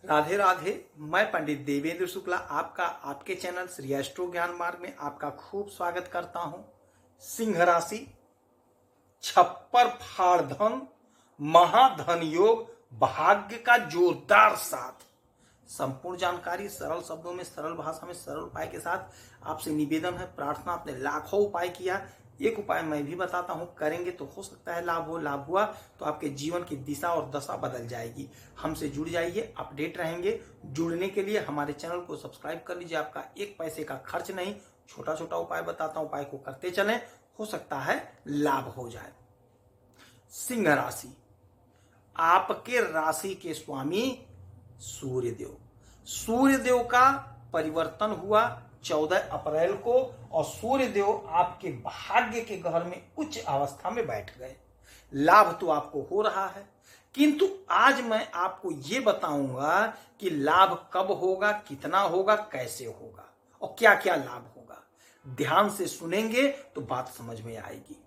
राधे राधे। मैं पंडित देवेंद्र शुक्ला आपका आपके चैनल श्री एस्ट्रो ज्ञान मार्ग में आपका खूब स्वागत करता हूं। सिंह राशि, छप्पर फाड़ धन, महाधन योग, भाग्य का जोरदार साथ। संपूर्ण जानकारी सरल शब्दों में, सरल भाषा में, सरल उपाय के साथ आपसे निवेदन है, प्रार्थना। आपने लाखों उपाय किया, एक उपाय मैं भी बताता हूं, करेंगे तो हो सकता है लाभ हो। लाभ हुआ तो आपके जीवन की दिशा और दशा बदल जाएगी। हमसे जुड़ जाइए, अपडेट रहेंगे। जुड़ने के लिए हमारे चैनल को सब्सक्राइब कर लीजिए, आपका एक पैसे का खर्च नहीं। छोटा छोटा उपाय बताता हूं, उपाय को करते चलें, हो सकता है लाभ हो जाए। सिंह राशि, आपके राशि के स्वामी सूर्यदेव। सूर्यदेव का परिवर्तन हुआ 14 अप्रैल को और सूर्यदेव आपके भाग्य के घर में उच्च अवस्था में बैठ गए। लाभ तो आपको हो रहा है, किंतु आज मैं आपको ये बताऊंगा कि लाभ कब होगा, कितना होगा, कैसे होगा और क्या क्या लाभ होगा। ध्यान से सुनेंगे तो बात समझ में आएगी।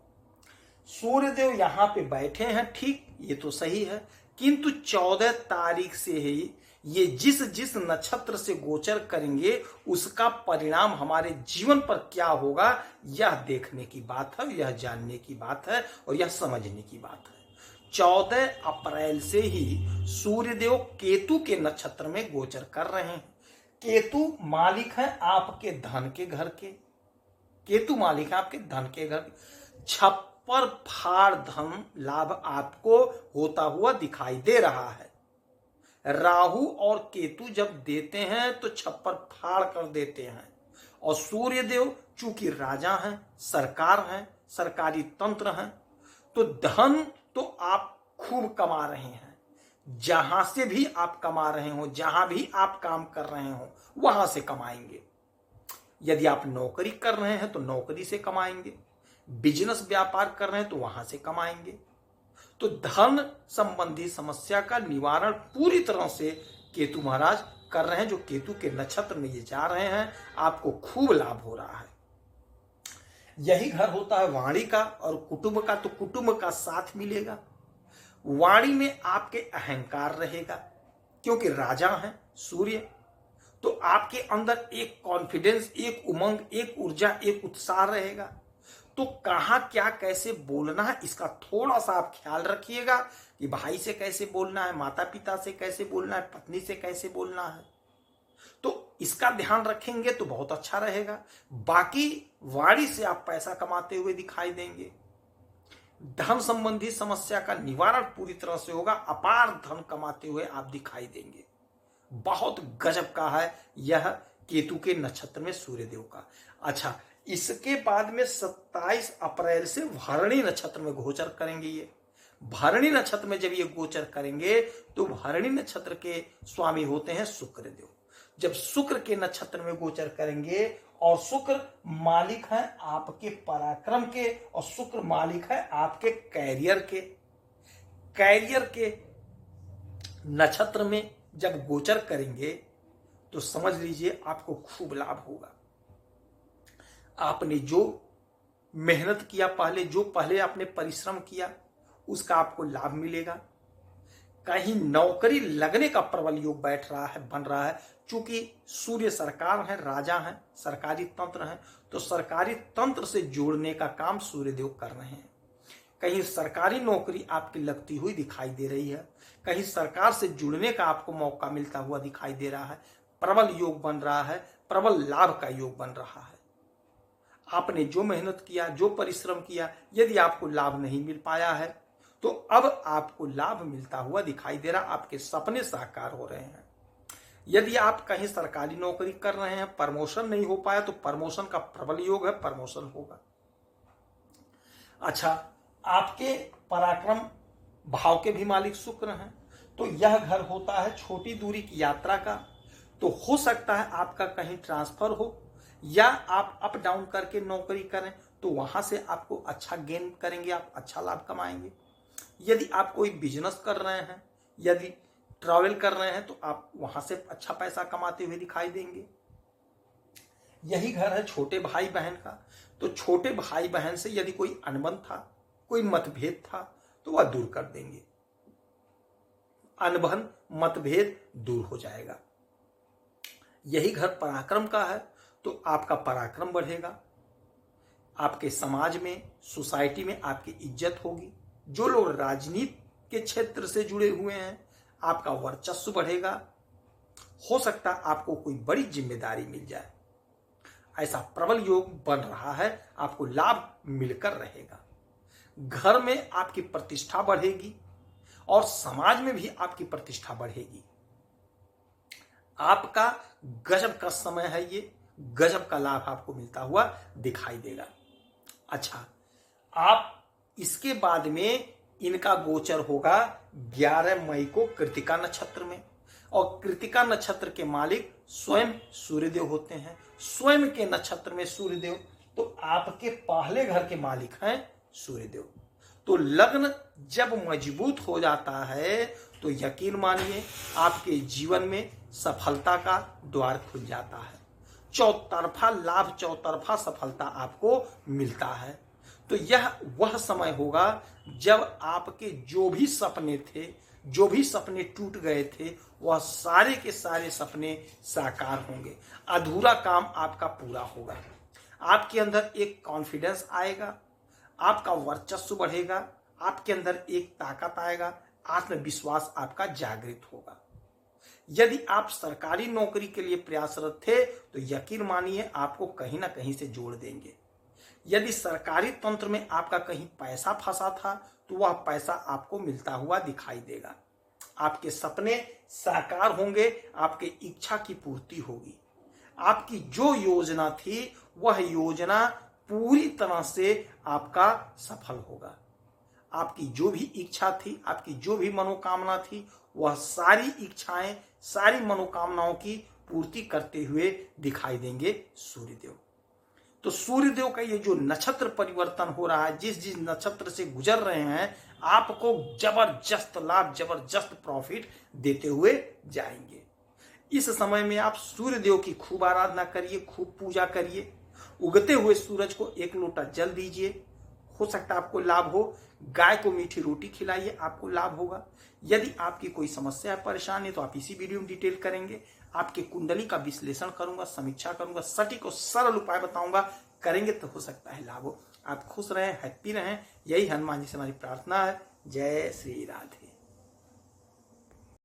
सूर्यदेव यहां पे बैठे हैं, ठीक, ये तो सही है, किंतु 14 तारीख से ही ये जिस जिस नक्षत्र से गोचर करेंगे उसका परिणाम हमारे जीवन पर क्या होगा, यह देखने की बात है, यह जानने की बात है और यह समझने की बात है। 14 अप्रैल से ही सूर्यदेव केतु के नक्षत्र में गोचर कर रहे हैं। केतु मालिक है आपके धन के घर के, केतु मालिक है आपके धन के घर। छप्पर फाड़ धन लाभ आपको होता हुआ दिखाई दे रहा है। राहु और केतु जब देते हैं तो छप्पर फाड़ कर देते हैं, और सूर्यदेव चूंकि राजा हैं, सरकार हैं, सरकारी तंत्र हैं, तो धन तो आप खूब कमा रहे हैं। जहां से भी आप कमा रहे हो, जहां भी आप काम कर रहे हो, वहां से कमाएंगे। यदि आप नौकरी कर रहे हैं तो नौकरी से कमाएंगे, बिजनेस व्यापार कर रहे हैं तो वहां से कमाएंगे। तो धन संबंधी समस्या का निवारण पूरी तरह से केतु महाराज कर रहे हैं। जो केतु के नक्षत्र में ये जा रहे हैं, आपको खूब लाभ हो रहा है। यही घर होता है वाणी का और कुटुंब का, तो कुटुंब का साथ मिलेगा। वाणी में आपके अहंकार रहेगा, क्योंकि राजा हैं सूर्य, तो आपके अंदर एक कॉन्फिडेंस, एक उमंग, एक ऊर्जा, एक उत्साह रहेगा। तो कहां क्या कैसे बोलना है, इसका थोड़ा सा आप ख्याल रखिएगा कि भाई से कैसे बोलना है, माता पिता से कैसे बोलना है, पत्नी से कैसे बोलना है, तो इसका ध्यान रखेंगे तो बहुत अच्छा रहेगा। बाकी वाणी से आप पैसा कमाते हुए दिखाई देंगे। धन संबंधी समस्या का निवारण पूरी तरह से होगा, अपार धन कमाते हुए आप दिखाई देंगे। बहुत गजब का है यह केतु के नक्षत्र में सूर्यदेव का। अच्छा, इसके बाद में 27 अप्रैल से भरणी नक्षत्र में गोचर करेंगे। ये भरणी नक्षत्र में जब ये गोचर करेंगे तो भरणी नक्षत्र के स्वामी होते हैं शुक्रदेव। जब शुक्र के नक्षत्र में गोचर करेंगे, और शुक्र मालिक है आपके पराक्रम के, और शुक्र मालिक है आपके कैरियर के। कैरियर के नक्षत्र में जब गोचर करेंगे तो समझ लीजिए आपको खूब लाभ होगा। आपने जो मेहनत किया, पहले आपने परिश्रम किया, उसका आपको लाभ मिलेगा। कहीं नौकरी लगने का प्रबल योग बैठ रहा है, बन रहा है। चूंकि सूर्य सरकार है, राजा है, सरकारी तंत्र है, तो सरकारी तंत्र से जोड़ने का काम सूर्यदेव कर रहे हैं। कहीं सरकारी नौकरी आपकी लगती हुई दिखाई दे रही है, कहीं सरकार से जुड़ने का आपको मौका मिलता हुआ दिखाई दे रहा है। प्रबल योग बन रहा है, प्रबल लाभ का योग बन रहा है। आपने जो मेहनत किया, जो परिश्रम किया, यदि आपको लाभ नहीं मिल पाया है तो अब आपको लाभ मिलता हुआ दिखाई दे रहा। आपके सपने साकार हो रहे हैं। यदि आप कहीं सरकारी नौकरी कर रहे हैं, प्रमोशन नहीं हो पाया, तो प्रमोशन का प्रबल योग है, प्रमोशन होगा। अच्छा, आपके पराक्रम भाव के भी मालिक शुक्र हैं, तो यह घर होता है छोटी दूरी की यात्रा का। तो हो सकता है आपका कहीं ट्रांसफर हो, या आप अप डाउन करके नौकरी करें, तो वहां से आपको अच्छा गेन करेंगे, आप अच्छा लाभ कमाएंगे। यदि आप कोई बिजनेस कर रहे हैं, यदि ट्रैवल कर रहे हैं, तो आप वहां से अच्छा पैसा कमाते हुए दिखाई देंगे। यही घर है छोटे भाई बहन का, तो छोटे भाई बहन से यदि कोई अनबन था, कोई मतभेद था, तो वह दूर कर देंगे। अनबन मतभेद दूर हो जाएगा। यही घर पराक्रम का है तो आपका पराक्रम बढ़ेगा, आपके समाज में, सोसाइटी में आपकी इज्जत होगी। जो लोग राजनीति के क्षेत्र से जुड़े हुए हैं आपका वर्चस्व बढ़ेगा। हो सकता है आपको कोई बड़ी जिम्मेदारी मिल जाए, ऐसा प्रबल योग बन रहा है, आपको लाभ मिलकर रहेगा। घर में आपकी प्रतिष्ठा बढ़ेगी और समाज में भी आपकी प्रतिष्ठा बढ़ेगी। आपका गजब का समय है, ये गजब का लाभ आपको मिलता हुआ दिखाई देगा। अच्छा, आप इसके बाद में इनका गोचर होगा 11 मई को कृतिका नक्षत्र में, और कृतिका नक्षत्र के मालिक स्वयं सूर्यदेव होते हैं। स्वयं के नक्षत्र में सूर्यदेव, तो आपके पहले घर के मालिक हैं सूर्यदेव। तो लग्न जब मजबूत हो जाता है तो यकीन मानिए आपके जीवन में सफलता का द्वार खुल जाता है, चौतरफा लाभ, चौतरफा सफलता आपको मिलता है। तो यह वह समय होगा जब आपके जो भी सपने थे, जो भी सपने टूट गए थे, वह सारे के सारे सपने साकार होंगे। अधूरा काम आपका पूरा होगा। आपके अंदर एक कॉन्फिडेंस आएगा, आपका वर्चस्व बढ़ेगा, आपके अंदर एक ताकत आएगा, आत्मविश्वास आपका जागृत होगा। यदि आप सरकारी नौकरी के लिए प्रयासरत थे तो यकीन मानिए आपको कहीं ना कहीं से जोड़ देंगे। यदि सरकारी तंत्र में आपका कहीं पैसा फंसा था तो वह पैसा आपको मिलता हुआ दिखाई देगा। आपके सपने साकार होंगे, आपके इच्छा की पूर्ति होगी। आपकी जो योजना थी वह योजना पूरी तरह से आपका सफल होगा। आपकी जो भी इच्छा थी, आपकी जो भी मनोकामना थी, वह सारी इच्छाएं, सारी मनोकामनाओं की पूर्ति करते हुए दिखाई देंगे सूर्यदेव। तो सूर्यदेव का ये जो नक्षत्र परिवर्तन हो रहा है, जिस जिस नक्षत्र से गुजर रहे हैं, आपको जबरदस्त लाभ, जबरदस्त प्रॉफिट देते हुए जाएंगे। इस समय में आप सूर्यदेव की खूब आराधना करिए, खूब पूजा करिए। उगते हुए सूरज को 1 लोटा जल दीजिए, हो सकता है आपको लाभ हो। गाय को मीठी रोटी खिलाइए, आपको लाभ होगा। यदि आपकी कोई समस्या है, परेशानी है, तो आप इसी वीडियो में डिटेल करेंगे। आपके कुंडली का विश्लेषण करूंगा, समीक्षा करूंगा, सटीक और सरल उपाय बताऊंगा। करेंगे तो हो सकता है लाभ हो। आप खुश रहें, हैप्पी रहें, यही हनुमान जी से हमारी प्रार्थना है। जय श्री राधे।